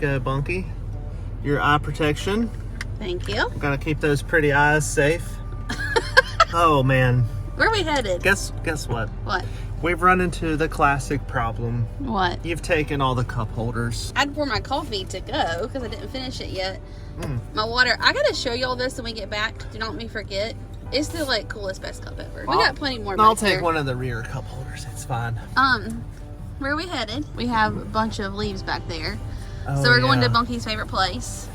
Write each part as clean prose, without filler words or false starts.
go, Bunky. Your eye protection. Thank you. Gotta keep those pretty eyes safe. Oh man. Where are we headed? Guess what? What? We've run into the classic problem. What? You've taken all the cup holders. I had pour my coffee to go because I didn't finish it yet. My water. I gotta show you all this when we get back. Do not let me forget. It's the like coolest best cup ever. We got plenty more. I'll back take there. one of the rear cup holders. It's fine. Where are we headed? We have a bunch of leaves back there. Oh, So we're going yeah. to Bunky's favorite place.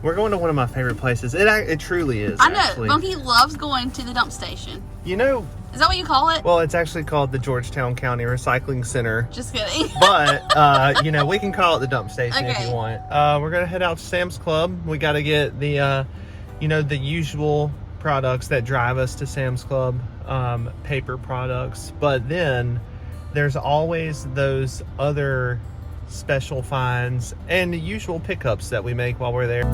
We're going to one of my favorite places. It truly is. I know. Actually. Bunky loves going to the dump station. You know, Is that what you call it? well, it's actually called the Georgetown County Recycling Center. Just kidding. But, you know, we can call it the dump station if Okay. you want. We're going to head out to Sam's Club. We got to get the, you know, the usual products that drive us to Sam's Club, paper products. But then there's always those other special finds and the usual pickups that we make while we're there.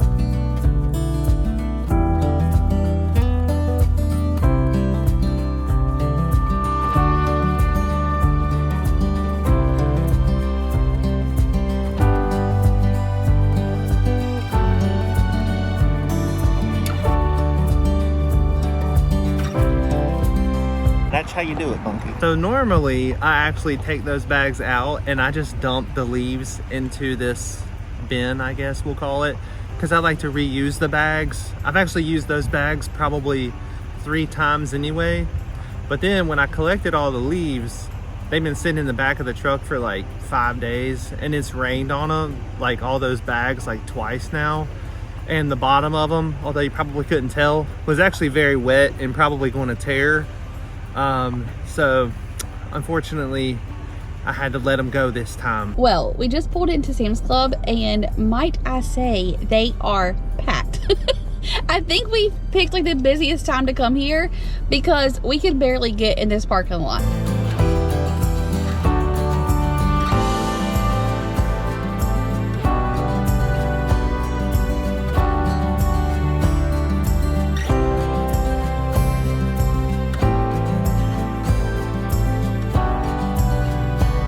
That's how you do it, Bunky. So normally I actually take those bags out and I just dump the leaves into this bin, I guess we'll call it, because I like to reuse the bags. I've actually used those bags probably 3 times anyway. But then when I collected all the leaves, they've been sitting in the back of the truck for like 5 days and it's rained on them, like all those bags, like twice now. And the bottom of them, although you probably couldn't tell, was actually very wet and probably going to tear. So unfortunately I had to let them go this time. Well, we just pulled into Sam's Club and might I say they are packed. I think we picked like the busiest time to come here because we could barely get in this parking lot.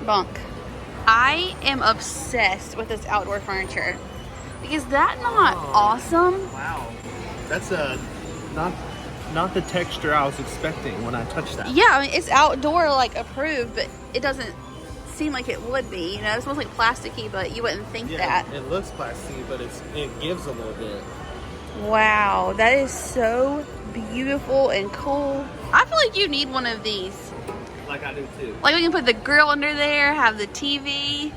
Bunk. I am obsessed with this outdoor furniture. Is that not awesome? Wow, that's not the texture I was expecting when I touched that. Yeah, I mean, it's outdoor like approved, but it doesn't seem like it would be. You know, it smells like plasticky, but you wouldn't think that. It looks plasticky, but it gives a little bit. Wow, that is so beautiful and cool. I feel like you need one of these. Like I do too. Like we can put the grill under there, have the TV.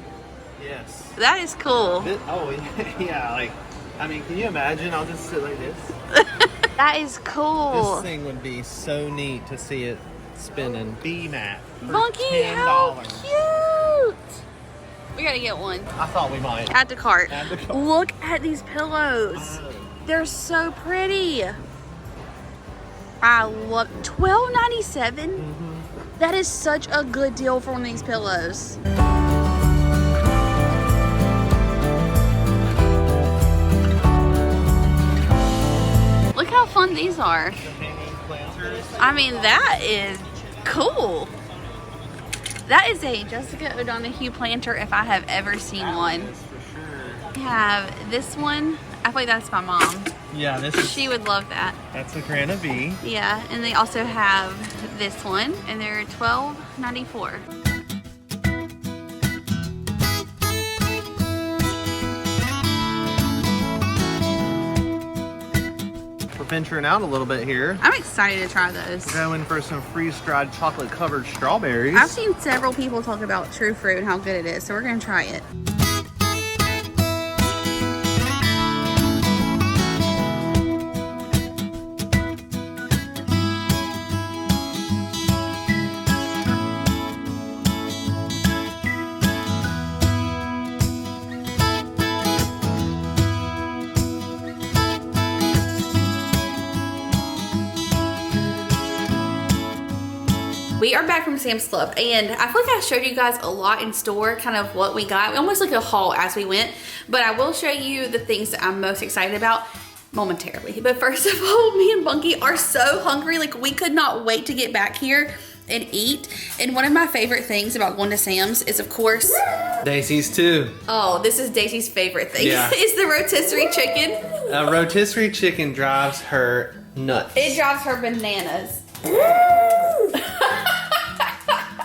Yes. That is cool. Yeah, like, I mean, can you imagine? I'll just sit like this. That is cool. This thing would be so neat to see it spinning. B-Mat. Bunky, how cute! We gotta get one. I thought we might. Add to cart. Add to cart. Look at these pillows. They're so pretty. I love $12.97. That is such a good deal for one of these pillows. Look how fun these are. The hanging planters. I mean, that is cool. That is a Jessica O'Donoghue planter if I have ever seen one. Yes, for sure. We have this one. I feel like that's my mom. Yeah, this is. She would love that. That's a Grana V. Yeah, and they also have this one, and they're $12.94. We're venturing out a little bit here. I'm excited to try those. Going for some freeze-dried chocolate-covered strawberries. I've seen several people talk about True Fruit and how good it is, so we're gonna try it. We are back from Sam's Club, and I feel like I showed you guys a lot in store, kind of what we got. We almost like a haul as we went, but I will show you the things that I'm most excited about momentarily. But first of all, me and Bunky are so hungry. Like, we could not wait to get back here and eat. And one of my favorite things about going to Sam's is, of course, Daisy's too. oh, this is Daisy's favorite thing. Yeah. is the rotisserie chicken. Rotisserie chicken drives her nuts. It drives her bananas.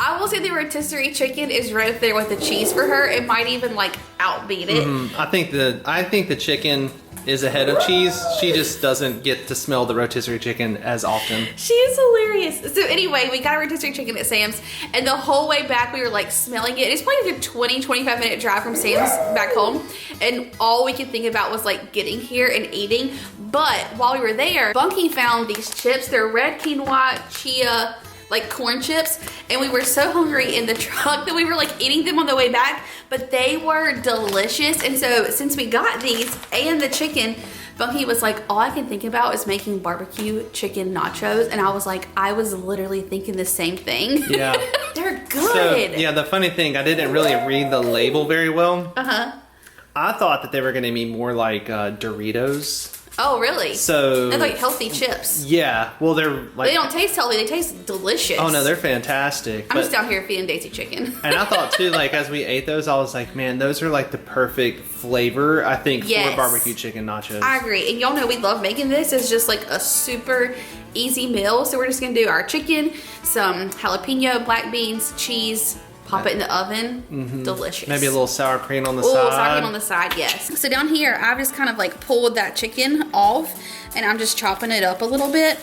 I will say the rotisserie chicken is right up there with the cheese for her. It might even like outbeat it. I think the chicken is ahead of cheese. She just doesn't get to smell the rotisserie chicken as often. She is hilarious. So anyway, we got a rotisserie chicken at Sam's, and the whole way back we were like smelling it. It's probably like a 20-25 minute drive from Sam's back home, and all we could think about was like getting here and eating. But while we were there, Bunky found these chips. They're red quinoa chia like corn chips, and we were so hungry in the truck that we were like eating them on the way back, but they were delicious. And so since we got these and the chicken, Bunky was like, all I can think about is making barbecue chicken nachos. And I was like, I was literally thinking the same thing. Yeah. They're good. So, yeah, the funny thing, I didn't really read the label very well. I thought that they were going to be more like Doritos. Oh, really? So they're like healthy chips. Yeah, well, they're like, They don't taste healthy, they taste delicious. oh no, they're fantastic. I'm just down here feeding Daisy chicken. And I thought too, like as we ate those, I was like, man, those are like the perfect flavor, I think, Yes. for barbecue chicken nachos. I agree. And y'all know we love making this. It's just like a super easy meal. So we're just gonna do our chicken, some jalapeno, black beans, cheese, pop it in the oven. Delicious. Maybe a little sour cream on the Oh, side. sour cream on the side, yes. So down here, I've just kind of like pulled that chicken off, and I'm just chopping it up a little bit.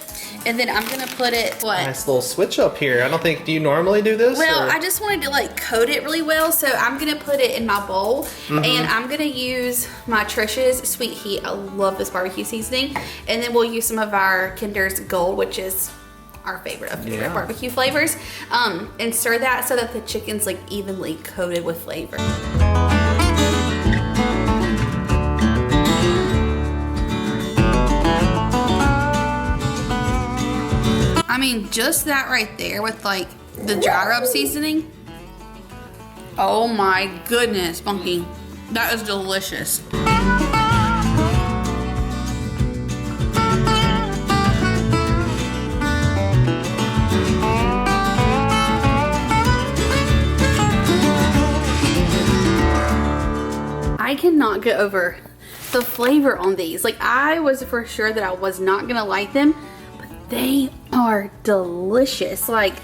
And then I'm gonna put it, what? Nice little switch up here. I don't think, do you normally do this? Well, or? I just wanted to like coat it really well, so I'm gonna put it in my bowl, and I'm gonna use my Trish's Sweet Heat. I love this barbecue seasoning, and then we'll use some of our Kinder's Gold, which is our favorite of favorite barbecue flavors, and stir that so that the chicken's like evenly coated with flavor. I mean, just that right there with like the dry rub seasoning. Oh my goodness, Bunky. That is delicious. I cannot get over the flavor on these. Like, I was for sure that I was not gonna like them, but they are delicious. Like,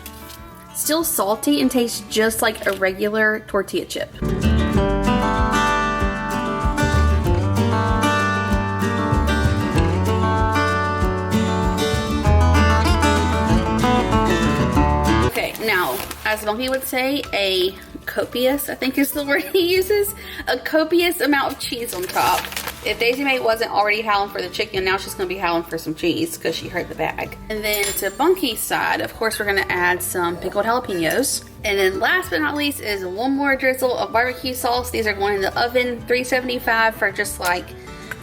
still salty and tastes just like a regular tortilla chip. Okay, now, as Bunky would say, a copious, I think is the word he uses, a copious amount of cheese on top. If Daisy Mae wasn't already howling for the chicken, now she's gonna be howling for some cheese because she heard the bag. And then to Bunky's side, of course, we're gonna add some pickled jalapenos. And then last but not least is one more drizzle of barbecue sauce. These are going in the oven, 375 for just like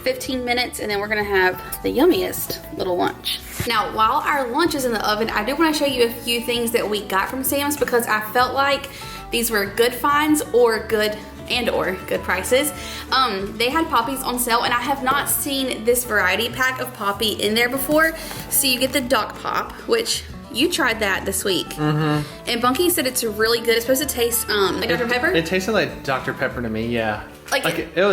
15 minutes, and then we're gonna have the yummiest little lunch. Now, while our lunch is in the oven, I do wanna show you a few things that we got from Sam's because I felt like these were good finds or good prices. They had Poppies on sale, and I have not seen this variety pack of Poppy in there before. So you get the Doc Pop, which you tried that this week. And Bunky said it's really good. It's supposed to taste like Dr. Pepper. It tasted like Dr. Pepper to me, yeah. Like it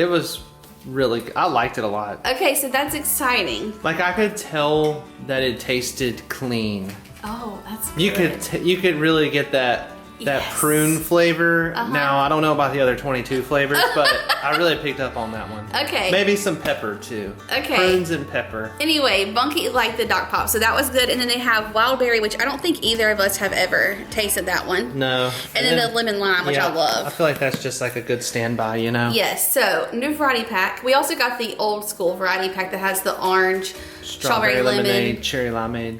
was really good. I liked it a lot. Okay, so that's exciting. Like I could tell that it tasted clean. Oh, that's You good. could really get that Yes. prune flavor. Now I don't know about the other 22 flavors, but I really picked up on that one. Okay. Maybe some pepper too. Okay. Prunes and pepper. Anyway, Bunky liked the Doc Pop, so that was good. And then they have Wild Berry, which I don't think either of us have ever tasted that one. No. And then the Lemon Lime, which I love. I feel like that's just like a good standby, you know? Yes, so new variety pack. We also got the old school variety pack that has the orange, strawberry lemonade, lemon, cherry limeade.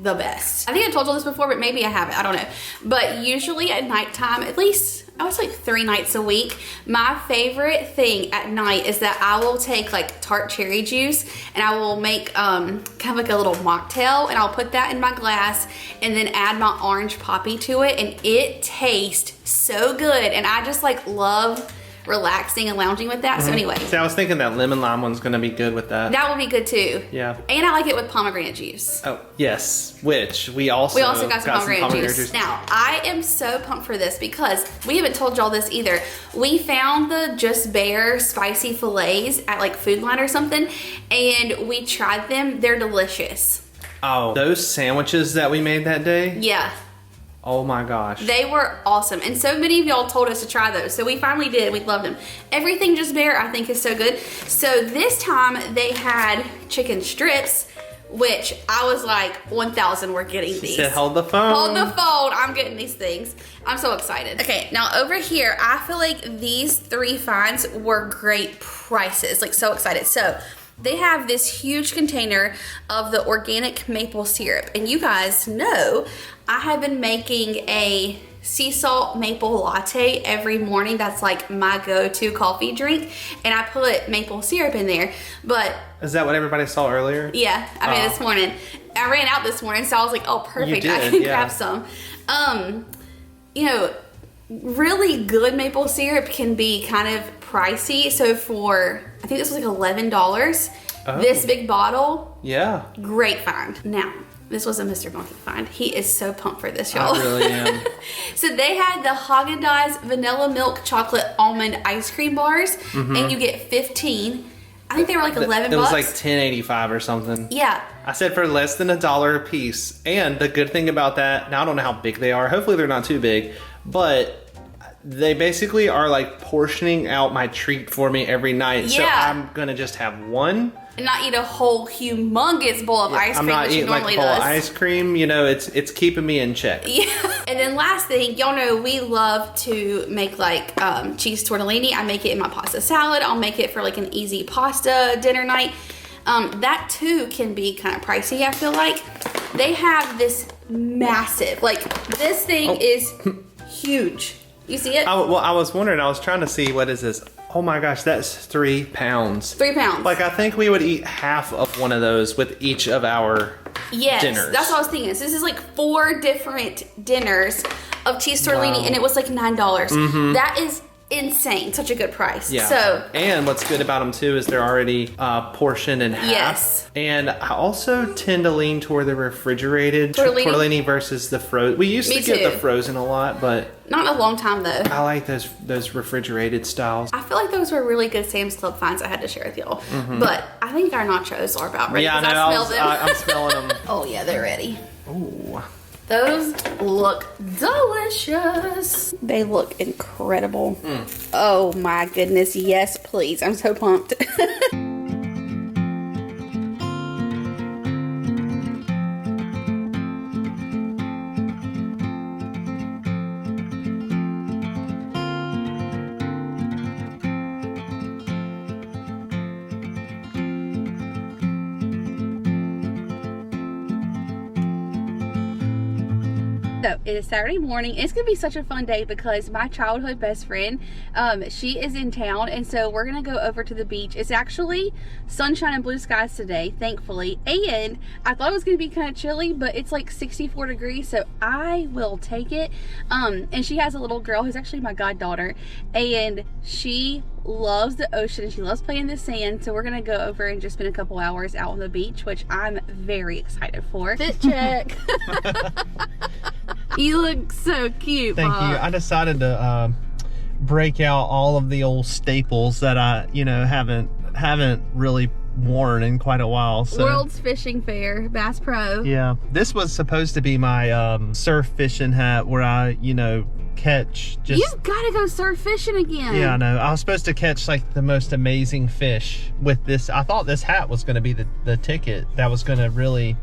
the best. I think I told you this before, but maybe I haven't. I don't know. But usually at nighttime, at least I would say 3 nights a week, my favorite thing at night is that I will take like tart cherry juice and I will make kind of like a little mocktail, and I'll put that in my glass and then add my orange Poppy to it, and it tastes so good. And I just like love relaxing and lounging with that. So anyway, See, I was thinking that lemon lime one's gonna be good with that. that would be good too. Yeah. And I like it with pomegranate juice. Oh, yes. Which we also got some pomegranate juice. Now, I am so pumped for this because we haven't told y'all this either. We found the Just Bare spicy fillets at like Food Line or something, and we tried them. They're delicious. Oh, those sandwiches that we made that day? Yeah. Oh my gosh. They were awesome. And so many of y'all told us to try those. So we finally did. We loved them. Everything Just Bare, I think, is so good. So this time they had chicken strips, which I was like, 1,000 we're getting these. She said, hold the phone. Hold the phone. I'm getting these things. I'm so excited. Okay, now over here, I feel like these three finds were great prices. Like, so excited. So they have this huge container of the organic maple syrup. And you guys know I have been making a sea salt maple latte every morning. That's like my go-to coffee drink. And I put maple syrup in there. But is that what everybody saw earlier? yeah, I mean, this morning. I ran out this morning, so I was like, oh, perfect. You did, I can yeah. grab some. You know, really good maple syrup can be kind of pricey. So for, I think this was like $11. Oh. This big bottle, Yeah. great find. Now, this was a Mr. Monkey find. He is so pumped for this, y'all. I really am. So they had the Haagen-Dazs vanilla milk chocolate almond ice cream bars, and you get 15. I think they were like 11 It was bucks. like $10.85 or something. Yeah. I said for less than $1 a piece. And the good thing about that, now I don't know how big they are. Hopefully they're not too big, but they basically are like portioning out my treat for me every night. So Yeah. I'm gonna just have one. And not eat a whole humongous bowl of ice I'm cream, not which you eating like a normally bowl of does. ice cream. You know, it's keeping me in check. Yeah. And then last thing, y'all know we love to make like cheese tortellini. I make it in my pasta salad. I'll make it for like an easy pasta dinner night. That too can be kind of pricey, I feel like. They have this massive, like this thing is huge. You see it? Well, I was wondering, I was trying to see, what is this? Oh my gosh, that's 3 pounds. 3 pounds. Like, I think we would eat half of one of those with each of our Yes, dinners. that's what I was thinking. So this is like 4 different dinners of cheese tortellini, and it was like $9. That is insane. Such a good price. Yeah. So, and what's good about them too is they're already portioned in half. Yes. And I also tend to lean toward the refrigerated Tortellini? versus the frozen. We used Me to get too. the frozen a lot, but not in a long time though. I like those refrigerated styles. I feel like those were really good Sam's Club finds I had to share with y'all. But I think our nachos are about ready. Yeah, I 'cause know. I smell them. I'm smelling them. Oh yeah, they're ready. Ooh. Those look delicious. They look incredible. Oh my goodness, yes please. I'm so pumped. So it is Saturday morning. It's gonna be such a fun day because my childhood best friend, she is in town, and so we're gonna go over to the beach. It's actually sunshine and blue skies today, thankfully, and I thought it was gonna be kind of chilly, but it's like 64 degrees, so I will take it. And she has a little girl who's actually my goddaughter, and she loves the ocean and she loves playing in the sand, so we're gonna go over and just spend a couple hours out on the beach, which I'm very excited for. Fit check. You look so cute. Thank Pop. you. I decided to break out all of the old staples that I, haven't really worn in quite a while. So. World's Fishing Fair, Bass Pro. Yeah, this was supposed to be my surf fishing hat where I, catch just. You've got to go surf fishing again. Yeah, I know. I was supposed to catch like the most amazing fish with this. I thought this hat was going to be the ticket that was going to really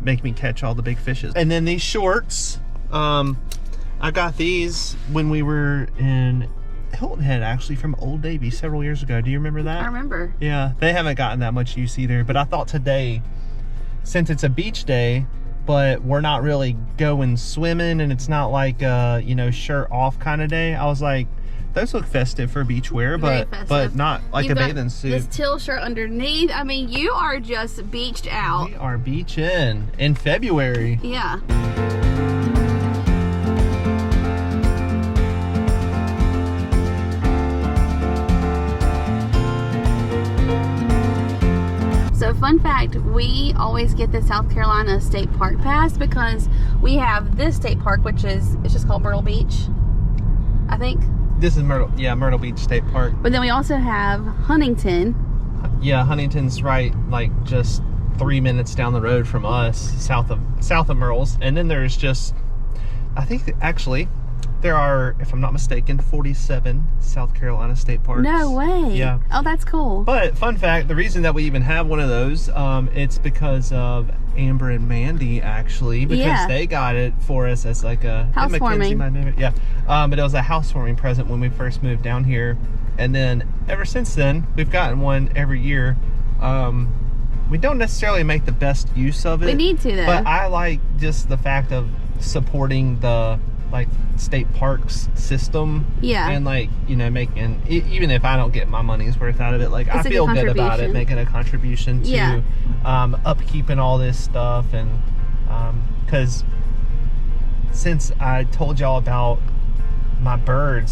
make me catch all the big fishes. And then these shorts, I got these when we were in Hilton Head, actually, from Old Navy several years ago. Do you remember that? I remember. Yeah, they haven't gotten that much use either, but I thought today, since it's a beach day, but we're not really going swimming and it's not like shirt off kind of day, I was like, those look festive for beach wear, Very but festive. not like You've a got bathing suit. This teal shirt underneath. I mean, you are just beached out. We are beaching in February. Yeah. Fun fact, we always get the South Carolina State Park Pass because we have this state park, which is, it's just called Myrtle Beach, I think. This is Myrtle Beach State Park. But then we also have Huntington. Yeah, Huntington's right, like just 3 minutes down the road from us, south of Myrtle's. And then there's just, I think actually there are, if I'm not mistaken, 47 South Carolina state parks. No way. Yeah. Oh, that's cool. But fun fact, the reason that we even have one of those, it's because of Amber and Mandy, actually, because they got it for us as like a housewarming. Yeah. But it was a housewarming present when we first moved down here. And then ever since then, we've gotten one every year. We don't necessarily make the best use of it. We need to, though. But I like just the fact of supporting the like state parks system. Yeah. And like, you know, making, even if I don't get my money's worth out of it, like I feel good about it, making a contribution to upkeep and all this stuff. And because since I told y'all about my bird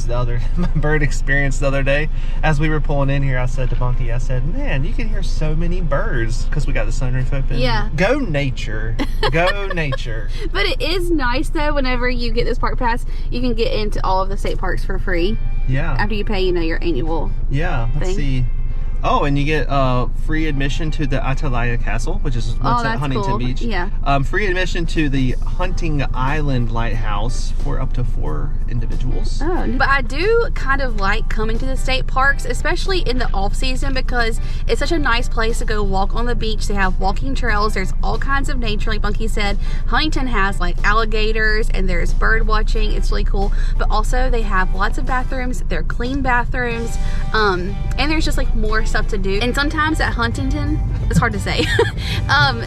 experience the other day, as we were pulling in here, I said to Bunky, I said, man, you can hear so many birds because we got the sunroof open. Yeah. Go nature. Go nature. But it is nice though, whenever you get this park pass, you can get into all of the state parks for free. Yeah. After you pay, you know, your annual Let's see. Oh, and you get free admission to the Atalaya Castle, which is what's at Huntington Beach. Yeah. Free admission to the Hunting Island Lighthouse for up to 4 individuals. Oh, but I do kind of like coming to the state parks, especially in the off season, because it's such a nice place to go walk on the beach. They have walking trails. There's all kinds of nature, like Bunky said. Huntington has like alligators and there's bird watching. It's really cool. But also they have lots of bathrooms. They're clean bathrooms. And there's just like more stuff to do. And sometimes at Huntington, it's hard to say,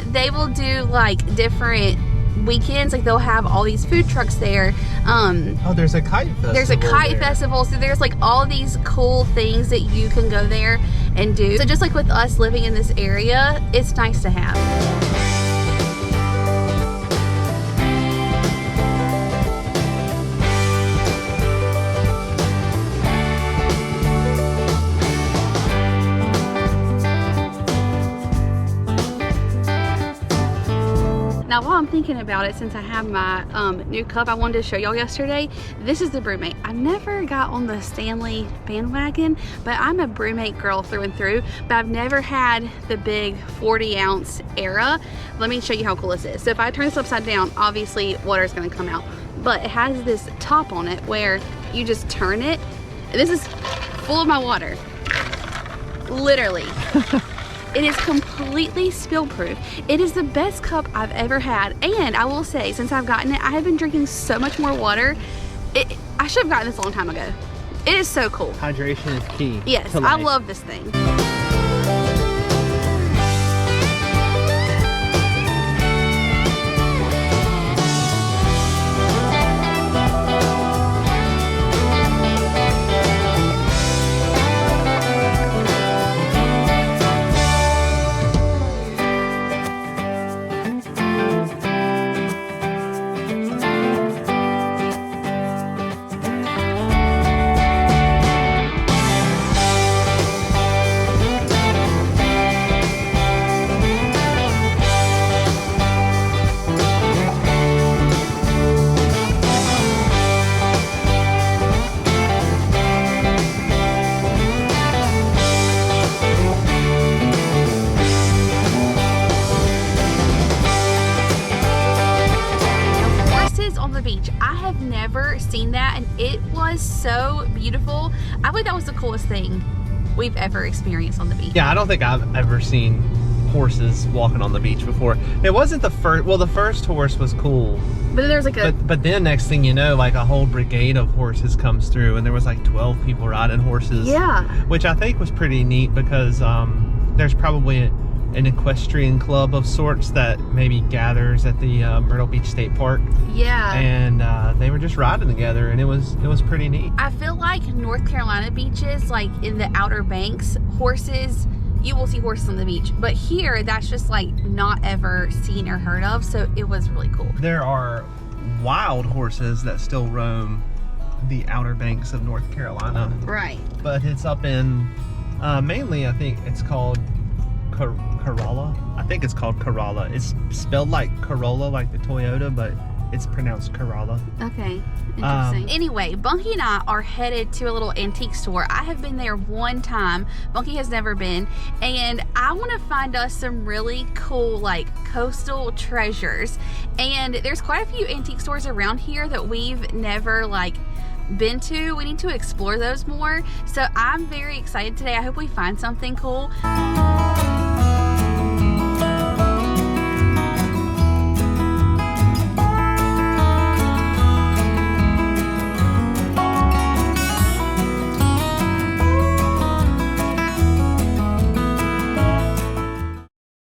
they will do like different weekends. Like they'll have all these food trucks there. Oh, there's a kite festival. There's a kite festival. So there's like all these cool things that you can go there and do. So just like with us living in this area, it's nice to have. Now, while I'm thinking about it, since I have my new cup I wanted to show y'all yesterday, this is the BrewMate. I never got on the Stanley bandwagon, but I'm a BrewMate girl through and through, but I've never had the big 40-ounce era. Let me show you how cool this is. So if I turn this upside down, obviously water's gonna come out, but it has this top on it where you just turn it. And this is full of my water, literally. It is completely spill proof. It is the best cup I've ever had. And I will say, since I've gotten it, I have been drinking so much more water. I should have gotten this a long time ago. It is so cool. Hydration is key. Yes, I love this thing. Beach. I have never seen that, and it was so beautiful. I believe that was the coolest thing we've ever experienced on the beach. Yeah, I don't think I've ever seen horses walking on the beach before. It wasn't the first, well, the first horse was cool. But then there's like a... But then next thing you know, like a whole brigade of horses comes through, and there was like 12 people riding horses. Yeah. Which I think was pretty neat because there's probably an equestrian club of sorts that maybe gathers at the Myrtle Beach State Park. Yeah. And they were just riding together, and it was pretty neat. I feel like North Carolina beaches, like in the Outer Banks, horses, you will see horses on the beach. But here, that's just like not ever seen or heard of, so it was really cool. There are wild horses that still roam the Outer Banks of North Carolina. Right. But it's up in, mainly I think it's called Corolla. I think it's called Corolla. It's spelled like Corolla, like the Toyota, but it's pronounced Corolla. Okay, interesting. Anyway, Bunky and I are headed to a little antique store. I have been there one time. Bunky has never been. And I want to find us some really cool, like, coastal treasures. And there's quite a few antique stores around here that we've never, like, been to. We need to explore those more. So I'm very excited today. I hope we find something cool.